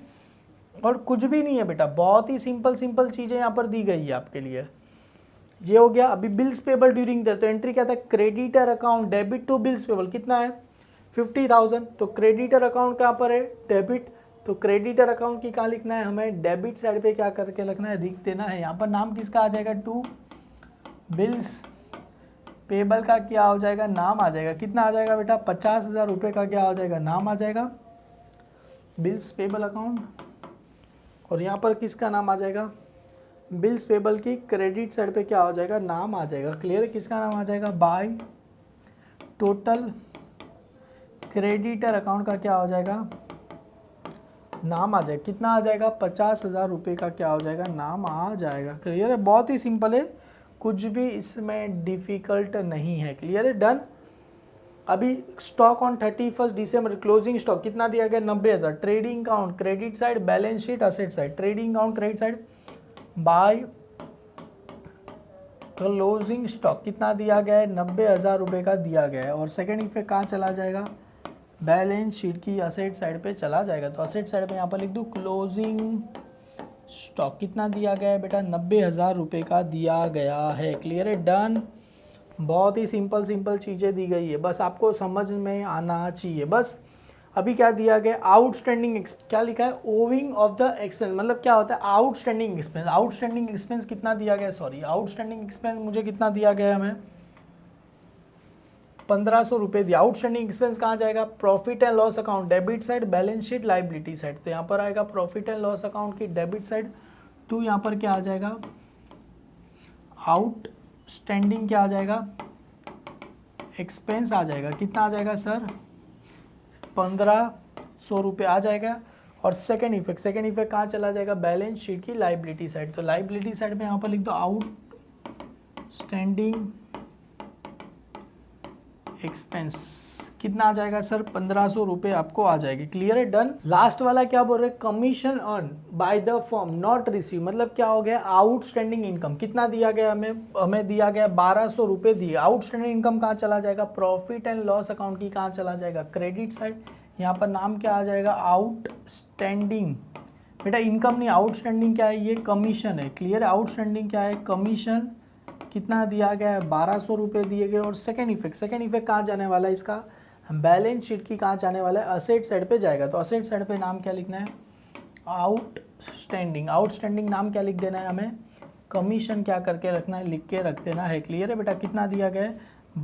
और कुछ भी नहीं है बेटा, बहुत ही सिंपल चीज़ें यहाँ पर दी गई है आपके लिए। ये हो गया। अभी बिल्स पेबल ड्यूरिंग द, तो एंट्री क्या था, creditor account debit to bills payable कितना है, 50,000। तो क्रेडिटर अकाउंट कहाँ पर है, डेबिट। तो क्रेडिटर अकाउंट की कहाँ लिखना है, हमें डेबिट साइड पे क्या करके लिखना है, लिख देना है। यहाँ पर नाम किसका आ जाएगा, टू बिल्स पेबल का क्या हो जाएगा, नाम आ जाएगा। कितना आ जाएगा बेटा, 50,000 रुपये का क्या हो जाएगा, नाम आ जाएगा, बिल्स पेबल अकाउंट। और यहाँ पर किसका नाम आ जाएगा, बिल्स पेबल की क्रेडिट साइड पे क्या हो जाएगा, नाम आ जाएगा। क्लियर है, किसका नाम आ जाएगा, बाय टोटल क्रेडिटर अकाउंट का क्या हो जाएगा, नाम आ जाएगा। कितना आ जाएगा, 50,000 रुपये का क्या हो जाएगा, नाम आ जाएगा। क्लियर है, बहुत ही सिंपल है, कुछ भी इसमें डिफ़िकल्ट नहीं है। क्लियर है, डन। अभी stock on 31 December closing stock कितना दिया गया, 90,000। Trading count credit side, balance sheet asset side. Trading count credit side, by closing stock कितना दिया गया है, 90,000 रुपये का दिया गया है। और सेकेंड इफेक्ट कहाँ चला जाएगा, बैलेंस शीट की असेट साइड पे चला जाएगा। तो असेट साइड पे यहाँ पर लिख दूँ क्लोजिंग स्टॉक कितना दिया गया है बेटा, 90,000 रुपये का दिया गया है। क्लियर है, डन। बहुत ही सिंपल चीज़ें दी गई है, बस आपको समझ में आना चाहिए बस। अभी क्या दिया गया, आउटस्टैंडिंग क्या लिखा है, ओविंग ऑफ द एक्सपेंस, मतलब क्या होता है आउटस्टैंडिंग एक्सपेंस। आउटस्टैंडिंग एक्सपेंस कितना दिया गया, सॉरी आउटस्टैंडिंग एक्सपेंस मुझे कितना दिया गया है, हमें 1,500 रुपये दिया। आउटस्टैंडिंग एक्सपेंस कहाँ जाएगा, profit and loss account debit side, balance sheet liability side. तो यहाँ पर आएगा प्रॉफिट एंड लॉस अकाउंट की डेबिट साइड। टू यहाँ पर क्या आ जाएगा, आउटस्टैंडिंग क्या आ जाएगा, एक्सपेंस आ जाएगा। कितना आ जाएगा सर, 1,500 रुपये आ जाएगा। और सेकेंड इफेक्ट कहाँ चला जाएगा, बैलेंस शीट की लाइबिलिटी साइड। तो लाइबिलिटी साइड में यहाँ पर लिख दो आउटस्टैंडिंग एक्सपेंस कितना आ जाएगा सर 1500 रुपये आपको आ जाएगी। क्लियर है, डन। लास्ट वाला क्या बोल रहे हैं, commission earn by the firm not receive, मतलब क्या हो गया, आउटस्टैंडिंग इनकम कितना दिया गया हमें दिया गया 1200 रुपये दिए। आउटस्टैंडिंग इनकम कहाँ चला जाएगा, प्रॉफिट एंड लॉस अकाउंट की कहाँ चला जाएगा, क्रेडिट साइड। यहाँ पर नाम क्या आ जाएगा, आउटस्टैंडिंग। बेटा इनकम नहीं, आउटस्टैंडिंग क्या है, ये कमीशन है। क्लियर है, आउटस्टैंडिंग क्या है, कमीशन कितना दिया गया है 1200 रुपये दिए गए। और सेकेंड इफेक्ट कहाँ जाने वाला है इसका, बैलेंस शीट की कहाँ जाने वाला है, असेट साइड पे जाएगा। तो असेट साइड पे नाम क्या लिखना है, आउटस्टैंडिंग नाम क्या लिख देना है हमें, कमीशन क्या करके रखना है, लिख के रख देना है। क्लियर है बेटा, कितना दिया गया है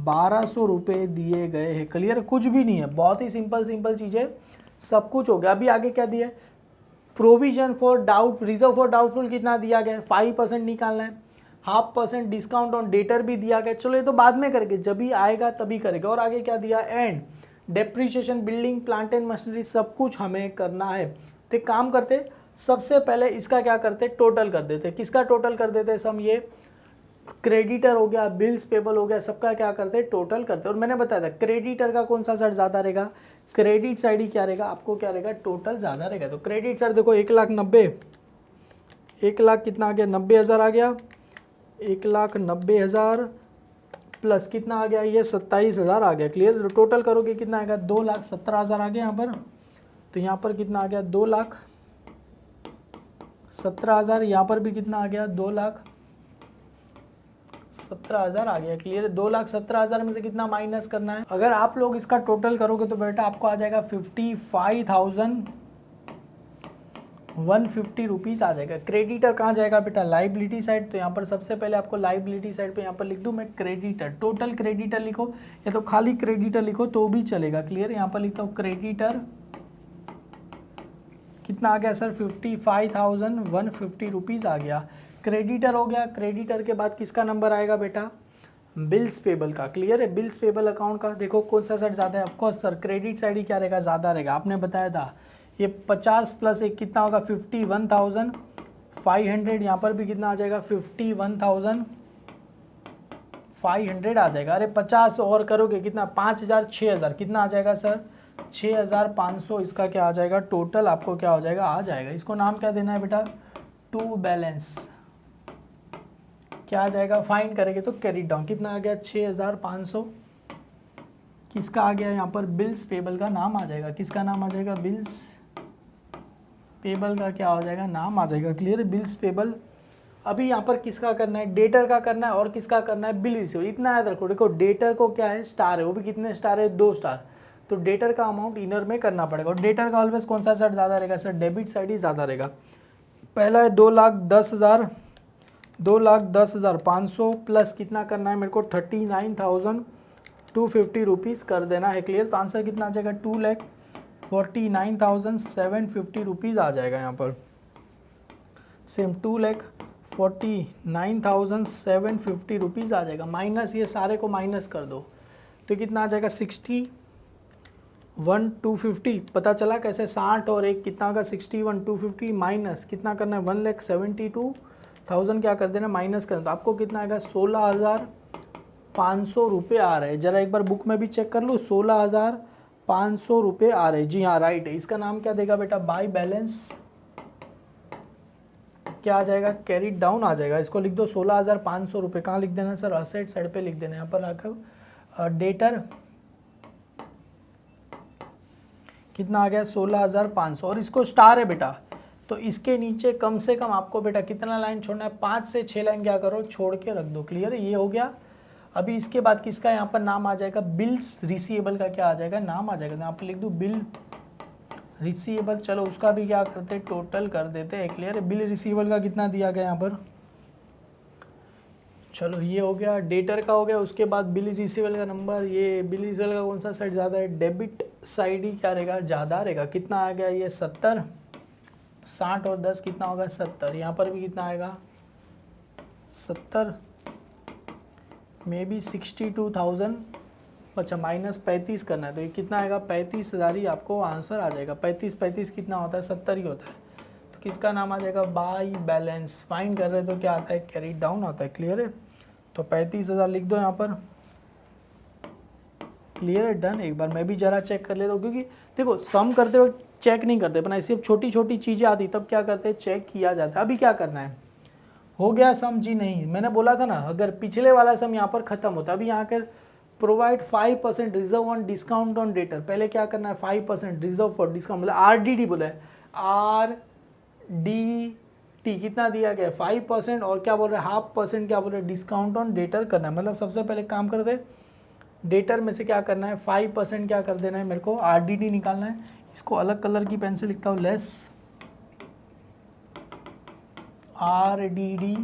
1200 रुपये दिए गए हैं। क्लियर है, कुछ भी नहीं है, बहुत ही सिंपल चीज़ें, सब कुछ हो गया। अभी आगे क्या दिया है, provision for doubt, reserve for doubtful कितना दिया गया है 5% निकालना है, 0.5% डिस्काउंट ऑन डेटर भी दिया गया। चलो ये तो बाद में करेंगे, जब भी आएगा तभी करेंगे। और आगे क्या दिया, and depreciation building plant and machinery सब कुछ हमें करना है। तो एक काम करते, सबसे पहले इसका क्या करते, टोटल कर देते। किसका टोटल कर देते सम, ये क्रेडिटर हो गया, बिल्स पेबल हो गया, सबका क्या करते, टोटल करते। और मैंने बताया था क्रेडिटर का कौन सा साइड ज़्यादा रहेगा, क्रेडिट साइड ही क्या रहेगा, आपको क्या रहेगा, टोटल ज़्यादा रहेगा। तो क्रेडिट साइड देखो 1,90,000, 1,00,000 कितना आ गया, 90,000 आ गया, 1,90,000 प्लस कितना आ गया, ये 27,000 आ गया। क्लियर, टोटल करोगे कितना आएगा, 2,17,000 आ गया यहाँ पर। तो यहाँ पर कितना आ गया, 2,17,000, यहाँ पर भी कितना आ गया, 2,17,000 आ गया। क्लियर है, 2,17,000 में से कितना माइनस करना है, अगर आप लोग इसका टोटल करोगे तो बेटा आपको आ जाएगा 55,150 रुपीज़ आ जाएगा। क्रेडिटर कहाँ जाएगा बेटा, लाइबिलिटी साइड। तो यहाँ पर सबसे पहले आपको लाइबिलिटी साइड पे यहाँ पर लिख दूँ मैं क्रेडिटर, टोटल क्रेडिटर लिखो या तो खाली क्रेडिटर लिखो तो भी चलेगा। क्लियर, यहाँ पर लिखता हूँ क्रेडिटर कितना आ गया सर 55,150 रुपीज़ आ गया। क्रेडिटर हो गया। क्रेडिटर के बाद किसका नंबर आएगा बेटा, बिल्स पेबल का। क्लियर है, बिल्स पेबल अकाउंट का देखो कौन सा साइड ज़्यादा है, ऑफकोर्स सर क्रेडिट साइड ही क्या रहेगा, ज़्यादा रहेगा। आपने बताया था ये 50 प्लस 1 कितना होगा 51,500, यहाँ पर भी कितना आ जाएगा 51,500 आ जाएगा। अरे 50 और करोगे कितना 5,000 6,000 कितना आ जाएगा सर 6,500, इसका क्या आ जाएगा टोटल आपको क्या हो जाएगा आ जाएगा। इसको नाम क्या देना है बेटा, टू बैलेंस क्या आ जाएगा, फाइंड करेंगे तो कैरी डाउन कितना आ गया 6,500, किसका आ गया यहाँ पर बिल्स पेबल का नाम आ जाएगा, किसका नाम आ जाएगा बिल्स पेबल का क्या हो जाएगा नाम आ जाएगा। क्लियर है, बिल्स पेबल। अभी यहाँ पर किसका करना है, डेटर का करना है और किसका करना है बिल रिसीवर। इतना याद रखो, देखो डेटर को क्या है स्टार है, वो भी कितने स्टार है 2 स्टार, तो डेटर का अमाउंट इनर में करना पड़ेगा। और डेटर का ऑलवेज कौन सा साइड ज़्यादा रहेगा सर, डेबिट साइड ही ज़्यादा रहेगा। पहला है 2,10,500 प्लस कितना करना है मेरे को 39,250 रुपीज़ कर देना है। क्लियर, तो आंसर कितना आ जाएगा 2,49,750 रुपीज़ आ जाएगा यहाँ पर। सेम 2,49,750 रुपीज़ आ जाएगा। माइनस ये सारे को माइनस कर दो तो कितना आ जाएगा 61,250। पता चला कैसे, 60 और 1 कितना होगा 61,250 माइनस कितना करना है 1,72,000 क्या कर देना माइनस करना, तो आपको कितना आएगा 16,500 रुपये आ रहे हैं। जरा एक बार बुक में भी चेक कर लो, 16,500 रुपये आ रहे हैं। जी हाँ राइट है। इसका नाम क्या देगा बेटा, बाय बैलेंस क्या आ जाएगा, कैरी डाउन आ जाएगा। इसको लिख दो 16,500 रुपये। कहाँ लिख देना सर, असेट साइड पे लिख देना। यहाँ पर आकर डेटर कितना आ गया 16,500 और इसको स्टार है बेटा, तो इसके नीचे कम से कम आपको बेटा कितना लाइन छोड़ना है, 5 से 6 लाइन क्या करो छोड़ के रख दो। क्लियर है, ये हो गया। अभी इसके बाद किसका यहाँ पर नाम आ जाएगा, बिल्स रिसीवेबल का क्या आ जाएगा नाम आ जाएगा। तो यहाँ पर लिख दो बिल रिसीवेबल। चलो उसका भी क्या करते टोटल कर देते हैं। क्लियर है, बिल रिसीवेबल का कितना दिया गया यहाँ पर, चलो ये हो गया, डेटर का हो गया। उसके बाद बिल रिसीवेबल का नंबर, ये बिल रिसीवेबल का कौन सा साइड ज़्यादा है, डेबिट साइड ही क्या रहेगा ज़्यादा रहेगा। कितना आ गया ये 70, 60 और 10 कितना होगा 70। यहाँ पर भी कितना आएगा 70 में भी 62,000, अच्छा माइनस 35 करना है तो ये कितना आएगा 35,000 ही आपको आंसर आ जाएगा। 35 कितना होता है 70 ही होता है। तो किसका नाम आ जाएगा बाय बैलेंस। फाइंड कर रहे हैं तो क्या आता है कैरी डाउन आता है। क्लियर है, तो 35,000 लिख दो यहाँ पर। क्लियर है, डन। एक बार मैं भी जरा चेक कर लेता हूँ, क्योंकि देखो सम करते वक्त चेक नहीं करते अपना, सिर्फ छोटी छोटी चीज़ें आती तब क्या करते हैं, चेक किया जाता है। अभी क्या करना है, हो गया सम जी? नहीं, मैंने बोला था ना अगर पिछले वाला सम यहाँ पर खत्म होता, अभी यहाँ कर provide 5% reserve on discount on debtor, पहले क्या करना है 5% रिजर्व फॉर डिस्काउंट, मतलब RDD बोला है, RDT कितना दिया गया 5%, और क्या बोल रहे हैं 0.5% क्या बोल रहे हैं डिस्काउंट ऑन डेटर करना है। मतलब सबसे पहले काम करते हैं, डेटर में से क्या करना है 5% क्या कर देना है मेरे को, RDD निकालना है। इसको अलग कलर की पेन से लिखता हूँ, लेस RDD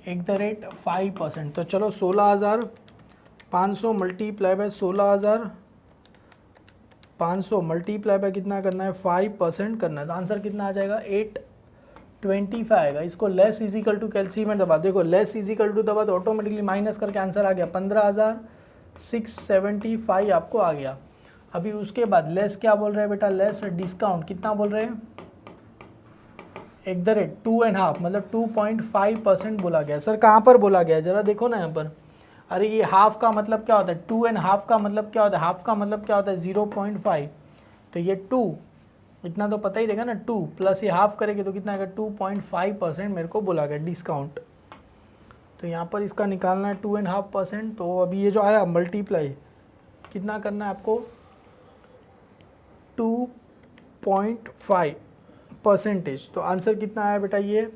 @5%। तो चलो 16,500 मल्टीप्लाई बाय 16,500 मल्टीप्लाई बाय कितना करना है 5% करना है, तो आंसर कितना आ जाएगा 825 आएगा। इसको लेस इजिकल टू कैलसियम में दबा, देखो लेस इजिकल टू दबा तो ऑटोमेटिकली माइनस करके आंसर आ गया 15,675 आपको आ गया। अभी उसके बाद लेस क्या बोल रहे हैं बेटा, लेस डिस्काउंट कितना बोल रहे हैं, @2.5 मतलब 2.5% बोला गया। सर कहाँ पर बोला गया, जरा देखो ना यहाँ पर, अरे ये हाफ का मतलब क्या होता है, 2.5 का मतलब क्या होता है, हाफ का मतलब क्या होता है 0.5, तो ये 2 इतना तो पता ही देगा ना, 2 प्लस ये हाफ करेंगे तो कितना आएगा 2.5% मेरे को बोला गया डिस्काउंट। तो यहाँ पर इसका निकालना है 2.5%, तो अभी ये जो आया मल्टीप्लाई कितना करना है आपको 2.5%, तो आंसर कितना आया बेटा, ये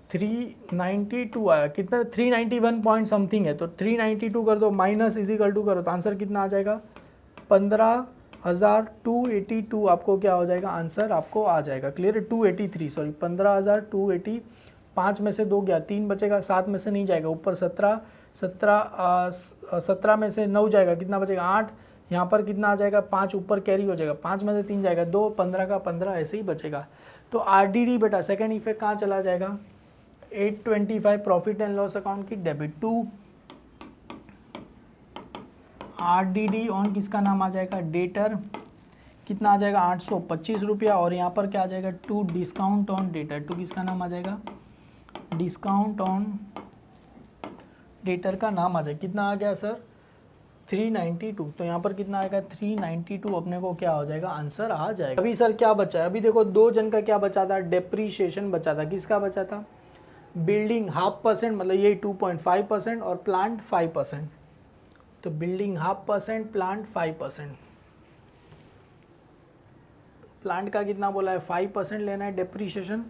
392 आया। कितना 391 पॉइंट समथिंग है, तो 392 कर दो माइनस इजिकल टू करो तो आंसर कितना आ जाएगा 15,282 आपको क्या हो जाएगा आंसर आपको आ जाएगा। क्लियर है, 283 सॉरी 15,280, 5 में से 2 गया 3 बचेगा, 7 में से नहीं जाएगा, ऊपर 17 में से 9 जाएगा, कितना बचेगा 8, यहाँ पर कितना आ जाएगा 5 ऊपर कैरी हो जाएगा, 5 में से 3 जाएगा 2, 15 का 15 ऐसे ही बचेगा। तो RDD बेटा सेकेंड इफेक्ट कहाँ चला जाएगा 825 प्रॉफिट एंड लॉस अकाउंट की डेबिट टू RDD ऑन किसका नाम आ जाएगा डेटर, कितना आ जाएगा 825 रुपया, और यहाँ पर क्या आ जाएगा to discount on debtor, to किसका नाम आ जाएगा डिस्काउंट ऑन डेटर का नाम आ जाएगा, कितना आ गया सर 392, तो यहाँ पर कितना आएगा 392 अपने को क्या हो जाएगा आंसर आ जाएगा। अभी सर क्या बचा है, अभी देखो 2 जन का क्या बचा था, डेप्रीशिएशन बचा था, किसका बचा था बिल्डिंग 0.5% मतलब ये 2.5% और प्लांट 5%, तो बिल्डिंग 0.5% प्लांट 5%, प्लांट का कितना बोला है 5% लेना है डेप्रीशिएशन,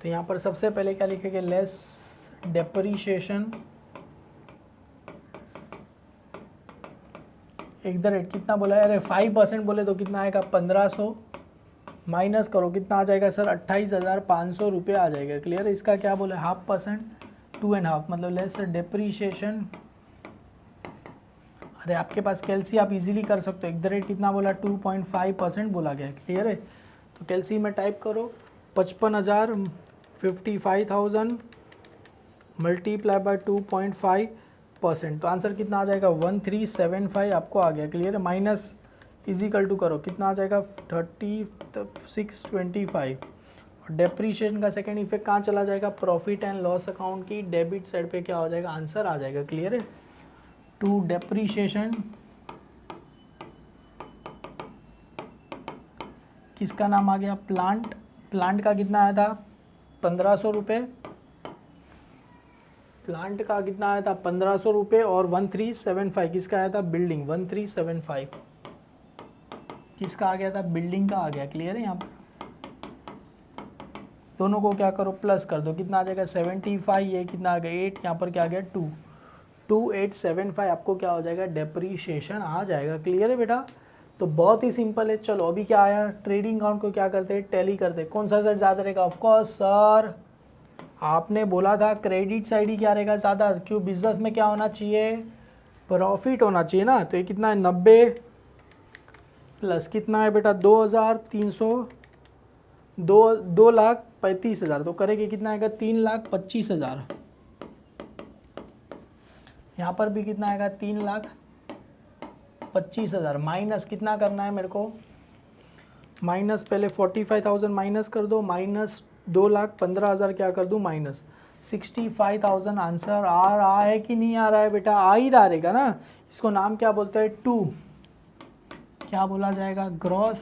तो यहाँ पर सबसे पहले क्या लिखेंगे लेस डेप्रीशिएशन कितना बोला है, अरे 5% बोले तो कितना आएगा 1500, माइनस करो कितना आ जाएगा सर 28,500 रुपये आ जाएगा। क्लियर है, इसका क्या बोला 0.5% 2.5 मतलब लेस डेप्रीशिएशन, अरे आपके पास कैलसी आप इजीली कर सकते हो, कितना बोला 2.5% बोला गया। क्लियर है, तो कैलसी में टाइप करो 55,000 मल्टीप्लाई बाय 2.5%, तो आंसर कितना आ जाएगा 1375 आपको आ गया। क्लियर है, माइनस इजिकल टू करो कितना आ जाएगा 3625, और डेप्रीशिएशन का सेकेंड इफेक्ट कहाँ चला जाएगा प्रॉफिट एंड लॉस अकाउंट की डेबिट साइड पे क्या हो जाएगा आंसर आ जाएगा। क्लियर है, टू डेप्रीशिएशन किसका नाम आ गया प्लांट, प्लांट का कितना आया था 1500 रुपये, प्लांट का कितना आया था 1500 रुपये, और 1375 किसका आया था बिल्डिंग 1375 किसका आ गया था बिल्डिंग का आ गया। क्लियर है, यहाँ पर दोनों को क्या करो प्लस कर दो, कितना आ जाएगा 75, ये कितना आ गया 8, यहाँ पर क्या आ गया 2875 आपको क्या हो जाएगा डेप्रीशिएशन आ जाएगा। क्लियर है बेटा, तो बहुत ही सिंपल है। चलो अभी क्या आया ट्रेडिंग अकाउंट को क्या करते हैं टैली करते हैं, कौन सा सर ज़्यादा रहेगा, ऑफकोर्स सर आपने बोला था क्रेडिट साइड ही क्या रहेगा ज़्यादा, क्यों बिजनेस में क्या होना चाहिए प्रॉफिट होना चाहिए ना, तो ये कितना है 90 प्लस कितना है बेटा 2,300 2,35,000, तो करेंगे कितना आएगा 3,25,000, यहाँ पर भी कितना आएगा 3,25,000, माइनस कितना करना है मेरे को, माइनस पहले 45,000 माइनस कर दो, माइनस 2,15,000 क्या कर दूँ माइनस 65,000 आंसर आ रहा है कि नहीं आ रहा है बेटा? आ ही रहा रहेगा ना। इसको नाम क्या बोलते हैं? टू क्या बोला जाएगा? Gross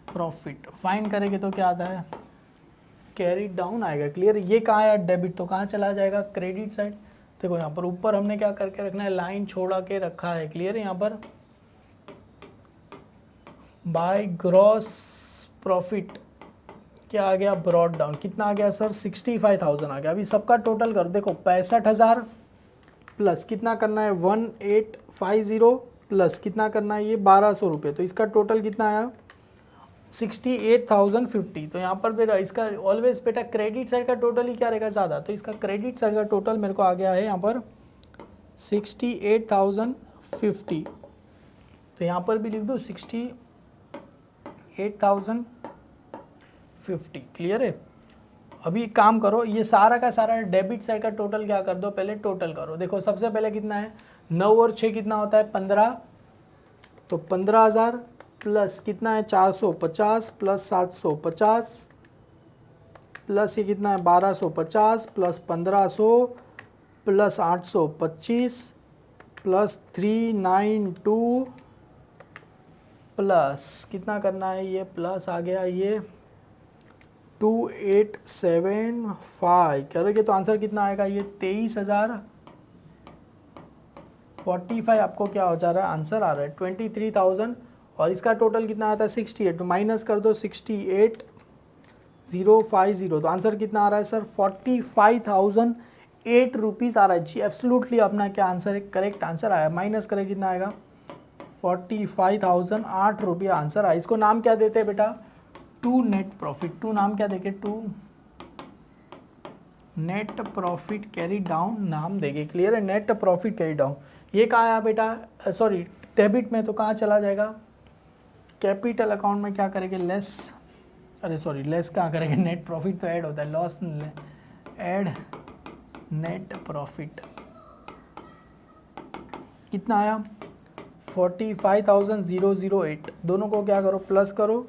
profit. फाइन करेंगे तो क्या आता है? कैरी डाउन आएगा। क्लियर? ये कहाँ है? डेबिट, तो कहाँ चला जाएगा? Credit side. देखो यहाँ पर ऊपर हमने क्या करके रखना है? लाइन छोड़ा के रखा है। क्लियर है? यहाँ पर बाय ग्रॉस प्रॉफिट क्या आ गया? Brought down. कितना आ गया सर? 65,000 आ गया। अभी सबका टोटल कर देखो, 65,000 प्लस कितना करना है? 1850 प्लस कितना करना है? ये 1200 रुपये। तो इसका टोटल कितना आया? 68,050। तो यहाँ पर बेटा इसका ऑलवेज बेटा क्रेडिट साइड का टोटल ही क्या रहेगा? ज़्यादा। तो इसका क्रेडिट साइड का टोटल मेरे को आ गया है यहाँ पर 68,050। तो यहाँ पर भी लिख दो 68,050। क्लियर है? अभी एक काम करो, ये सारा का सारा डेबिट साइड का टोटल क्या कर दो? पहले टोटल करो। देखो सबसे पहले कितना है? 9 और 6 कितना होता है? 15। तो 15,000 प्लस कितना है? 450 प्लस 750 प्लस ये कितना है? 1250 प्लस 1500 प्लस 825 प्लस 392 प्लस कितना करना है? ये प्लस आ गया ये 2875 करोगे तो आंसर कितना आएगा? ये 23,045 आपको क्या हो जा रहा है? आंसर आ रहा है 23,000। और इसका टोटल कितना आता है? 68। तो माइनस कर दो 68,050। तो आंसर कितना आ रहा है सर? 45,008 रुपीज़ आ रहा है जी। एब्सोल्युटली अपना क्या आंसर है? करेक्ट आंसर आया। माइनस करें कितना आएगा? 45,008 रुपया आंसर आया। इसको नाम क्या देते हैं बेटा? To net profit. टू नाम क्या देंगे? To net profit carry down नाम देंगे। क्लियर है? Net profit carry down. ये कहाँ आया बेटा? सॉरी डेबिट में, तो कहाँ चला जाएगा? कैपिटल अकाउंट में क्या करेंगे? लेस, अरे सॉरी लेस कहाँ करेंगे? नेट प्रॉफिट तो ऐड होता है, लॉस ऐड नेट प्रॉफिट। कितना आया? 45,008। दोनों को क्या करो? प्लस करो।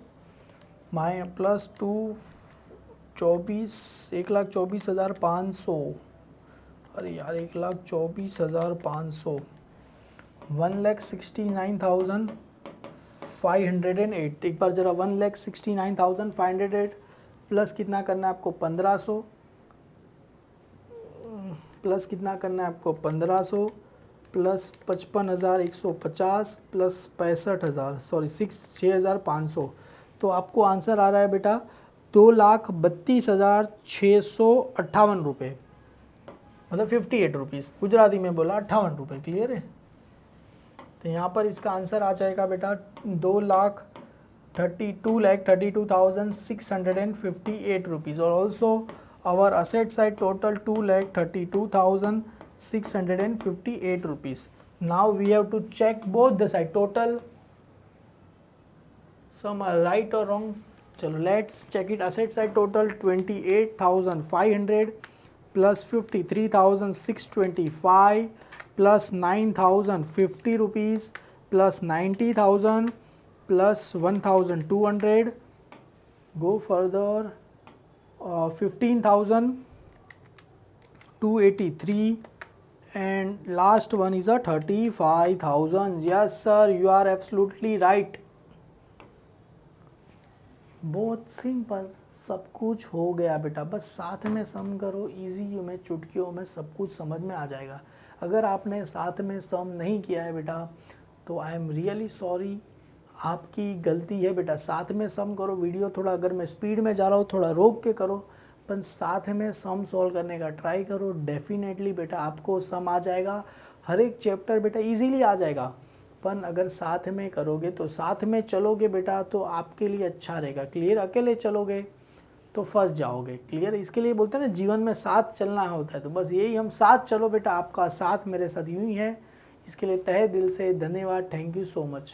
माइ प्लस 1,24,500। अरे यार 1,24,500। 1,69,508। एक बार जरा 1,69,508 प्लस कितना करना है आपको? 1500 प्लस कितना करना है आपको? 1500 प्लस 55,150 प्लस 65,000 सॉरी 6,500। तो आपको आंसर आ रहा है बेटा 2,32,658 रुपये, मतलब 58 रुपीज़। गुजराती में बोला 58 रुपये। क्लियर है? तो यहाँ पर इसका आंसर आ जाएगा बेटा 2,32,658 रुपीज़। और also our asset side total 2,32,658 rupees. Now we have to check both the side total, sum are right और रॉन्ग। चलो let's check it. Asset side total 28,500 plus 53,625 plus 9,050 rupees plus 90,000 plus 1,200 go further 15,283 and last one is a 35,000. Yes sir, you are absolutely right. बहुत सिंपल, सब कुछ हो गया बेटा। बस साथ में सम करो, इजी में चुटकियों में सब कुछ समझ में आ जाएगा। अगर आपने साथ में सम नहीं किया है बेटा तो आई एम रियली सॉरी, आपकी गलती है बेटा। साथ में सम करो। वीडियो थोड़ा अगर मैं स्पीड में जा रहा हूँ थोड़ा रोक के करो, पर साथ में सम सॉल्व करने का ट्राई करो। डेफिनेटली बेटा आपको सम आ जाएगा। हर एक चैप्टर बेटा इजीली आ जाएगा, पर अगर साथ में करोगे तो साथ में चलोगे बेटा तो आपके लिए अच्छा रहेगा। क्लियर? अकेले चलोगे तो फंस जाओगे। क्लियर? इसके लिए बोलते हैं ना जीवन में साथ चलना होता है। तो बस यही हम साथ चलो बेटा। आपका साथ मेरे साथ यूँ ही है। इसके लिए तहे दिल से धन्यवाद। Thank you so much.